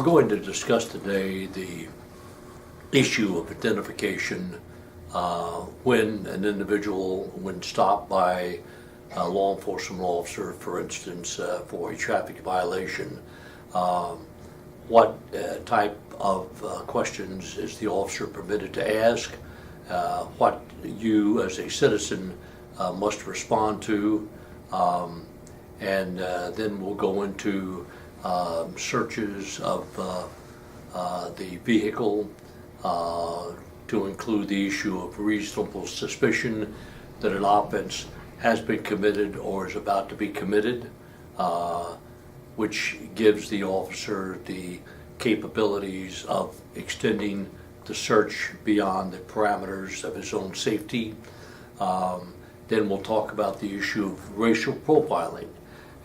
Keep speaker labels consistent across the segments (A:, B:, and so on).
A: We're going to discuss today the issue of identification when an individual, when stopped by a law enforcement officer, for instance, for a traffic violation, what type of questions is the officer permitted to ask, what you as a citizen must respond to, and then we'll go into searches of the vehicle to include the issue of reasonable suspicion that an offense has been committed or is about to be committed, which gives the officer the capabilities of extending the search beyond the parameters of his own safety. Then we'll talk about the issue of racial profiling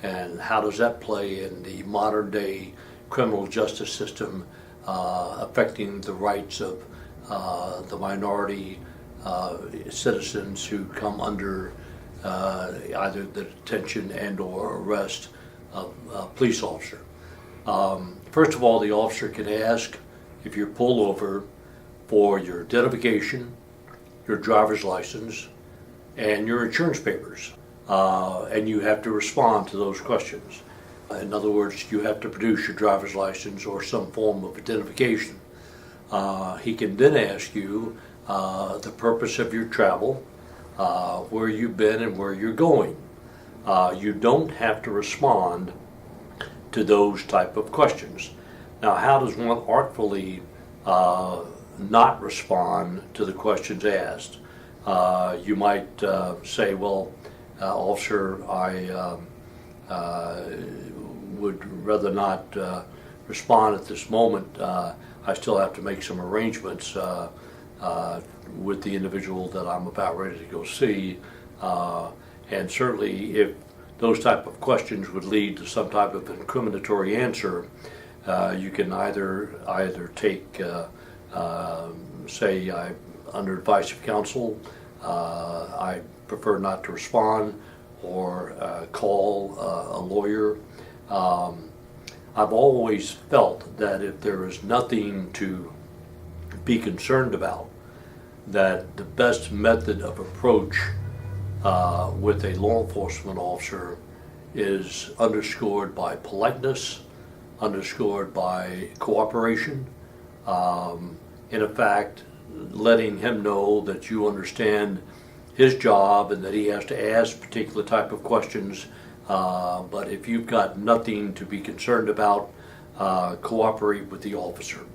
A: and how does that play in the modern day criminal justice system, affecting the rights of the minority citizens who come under either the detention and or arrest of a police officer. First of all, the officer can ask, if you're pulled over, for your identification, your driver's license, and your insurance papers. And you have to respond to those questions. In other words, you have to produce your driver's license or some form of identification. He can then ask you the purpose of your travel, where you've been and where you're going. You don't have to respond to those type of questions. Now, how does one artfully not respond to the questions asked? You might say, well, officer, I would rather not respond at this moment. I still have to make some arrangements with the individual that I'm about ready to go see. And certainly if those type of questions would lead to some type of incriminatory answer, you can either take, say, under advice of counsel, I prefer not to respond, or call a lawyer. I've always felt that if there is nothing to be concerned about, that the best method of approach with a law enforcement officer is underscored by politeness, underscored by cooperation, in fact, letting him know that you understand his job and that he has to ask particular type of questions, but if you've got nothing to be concerned about, cooperate with the officer.